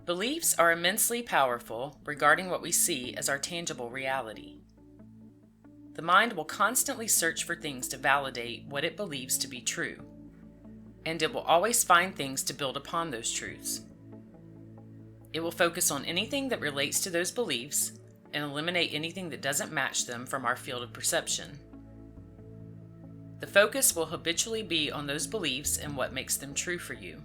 Beliefs are immensely powerful regarding what we see as our tangible reality. The mind will constantly search for things to validate what it believes to be true, and it will always find things to build upon those truths. It will focus on anything that relates to those beliefs and eliminate anything that doesn't match them from our field of perception. The focus will habitually be on those beliefs and what makes them true for you.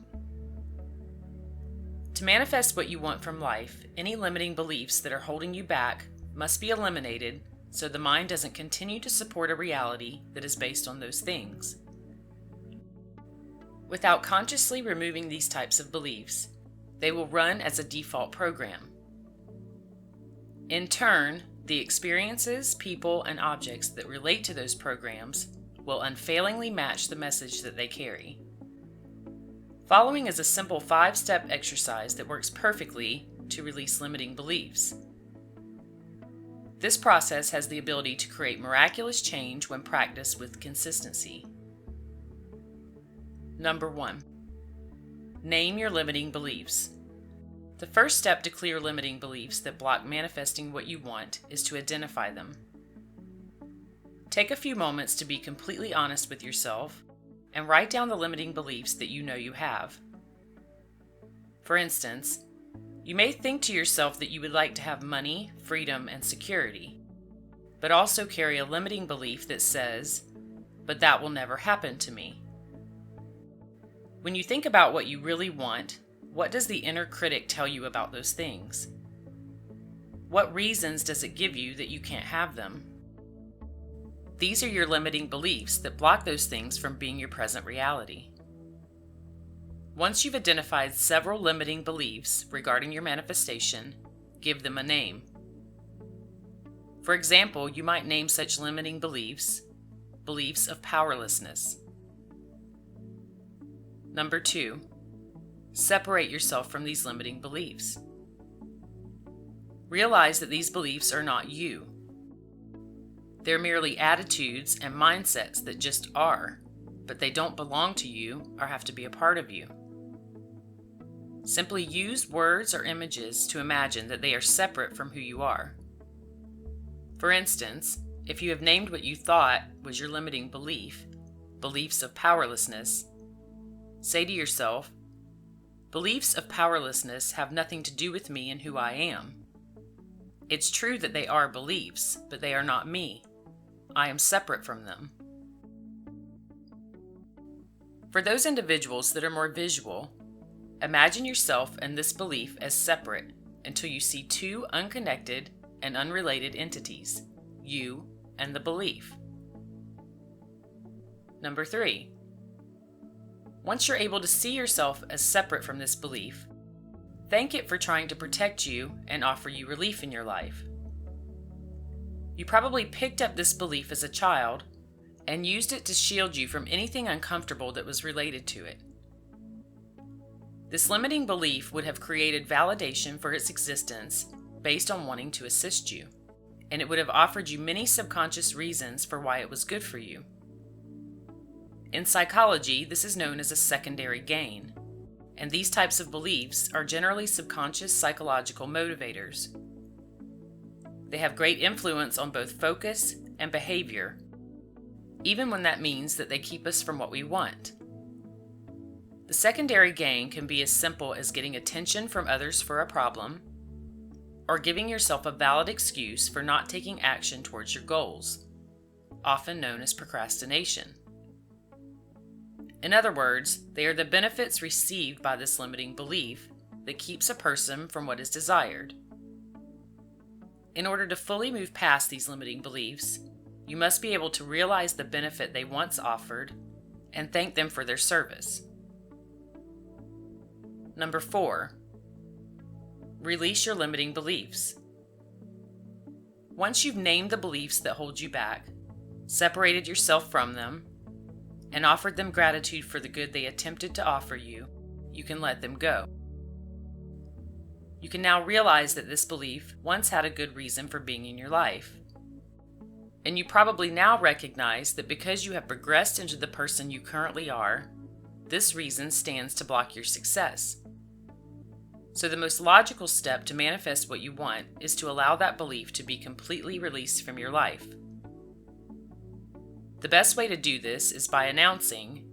To manifest what you want from life, any limiting beliefs that are holding you back must be eliminated so the mind doesn't continue to support a reality that is based on those things. Without consciously removing these types of beliefs, they will run as a default program. In turn, the experiences, people, and objects that relate to those programs will unfailingly match the message that they carry. Following is a simple 5-step exercise that works perfectly to release limiting beliefs. This process has the ability to create miraculous change when practiced with consistency. Number 1. Name your limiting beliefs. The first step to clear limiting beliefs that block manifesting what you want is to identify them. Take a few moments to be completely honest with yourself and write down the limiting beliefs that you know you have. For instance, you may think to yourself that you would like to have money, freedom, and security, but also carry a limiting belief that says, "But that will never happen to me." When you think about what you really want, what does the inner critic tell you about those things? What reasons does it give you that you can't have them? These are your limiting beliefs that block those things from being your present reality. Once you've identified several limiting beliefs regarding your manifestation, give them a name. For example, you might name such limiting beliefs of powerlessness. Number 2, separate yourself from these limiting beliefs. Realize that these beliefs are not you. They're merely attitudes and mindsets that just are, but they don't belong to you or have to be a part of you. Simply use words or images to imagine that they are separate from who you are. For instance, if you have named what you thought was your limiting beliefs of powerlessness, say to yourself, "Beliefs of powerlessness have nothing to do with me and who I am. It's true that they are beliefs, but they are not me. I am separate from them." For those individuals that are more visual, imagine yourself and this belief as separate until you see two unconnected and unrelated entities, you and the belief. Number 3. Once you're able to see yourself as separate from this belief, thank it for trying to protect you and offer you relief in your life. You probably picked up this belief as a child and used it to shield you from anything uncomfortable that was related to it. This limiting belief would have created validation for its existence based on wanting to assist you, and it would have offered you many subconscious reasons for why it was good for you. In psychology, this is known as a secondary gain, and these types of beliefs are generally subconscious psychological motivators. They have great influence on both focus and behavior, even when that means that they keep us from what we want. The secondary gain can be as simple as getting attention from others for a problem, or giving yourself a valid excuse for not taking action towards your goals, often known as procrastination. In other words, they are the benefits received by this limiting belief that keeps a person from what is desired. In order to fully move past these limiting beliefs, you must be able to realize the benefit they once offered and thank them for their service. Number 4, release your limiting beliefs. Once you've named the beliefs that hold you back, separated yourself from them, and offered them gratitude for the good they attempted to offer you, you can let them go. You can now realize that this belief once had a good reason for being in your life. And you probably now recognize that because you have progressed into the person you currently are, this reason stands to block your success. So the most logical step to manifest what you want is to allow that belief to be completely released from your life. The best way to do this is by announcing,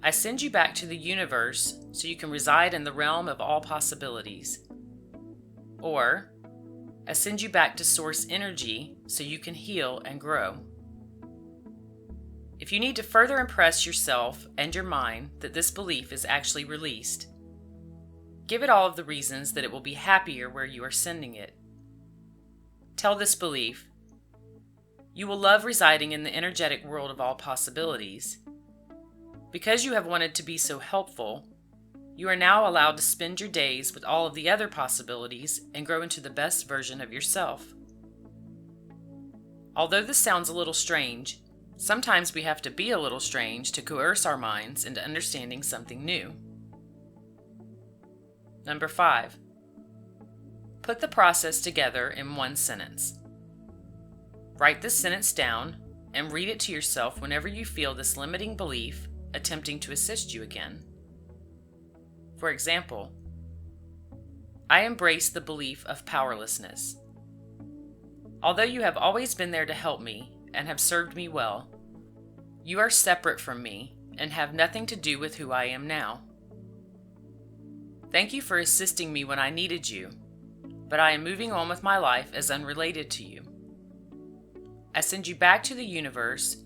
"I send you back to the universe so you can reside in the realm of all possibilities." Or, "I send you back to source energy so you can heal and grow." If you need to further impress yourself and your mind that this belief is actually released, give it all of the reasons that it will be happier where you are sending it. Tell this belief, "You will love residing in the energetic world of all possibilities. Because you have wanted to be so helpful, you are now allowed to spend your days with all of the other possibilities and grow into the best version of yourself." Although this sounds a little strange, sometimes we have to be a little strange to coerce our minds into understanding something new. Number 5. Put the process together in one sentence. Write this sentence down and read it to yourself whenever you feel this limiting belief attempting to assist you again. For example, "I embrace the belief of powerlessness. Although you have always been there to help me and have served me well, you are separate from me and have nothing to do with who I am now. Thank you for assisting me when I needed you, but I am moving on with my life as unrelated to you. I send you back to the universe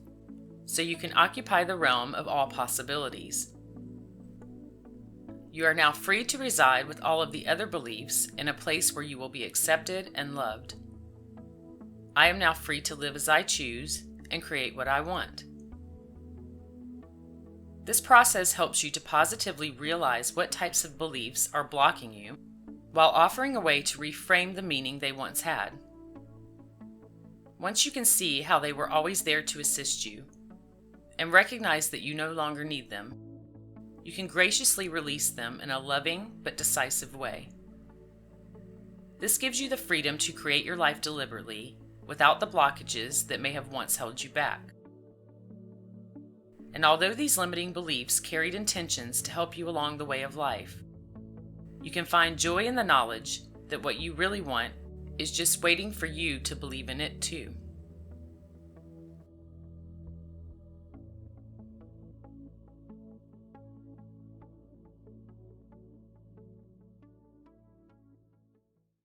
so you can occupy the realm of all possibilities. You are now free to reside with all of the other beliefs in a place where you will be accepted and loved. I am now free to live as I choose and create what I want." This process helps you to positively realize what types of beliefs are blocking you, while offering a way to reframe the meaning they once had. Once you can see how they were always there to assist you, and recognize that you no longer need them, you can graciously release them in a loving but decisive way. This gives you the freedom to create your life deliberately without the blockages that may have once held you back. And although these limiting beliefs carried intentions to help you along the way of life, you can find joy in the knowledge that what you really want is just waiting for you to believe in it too.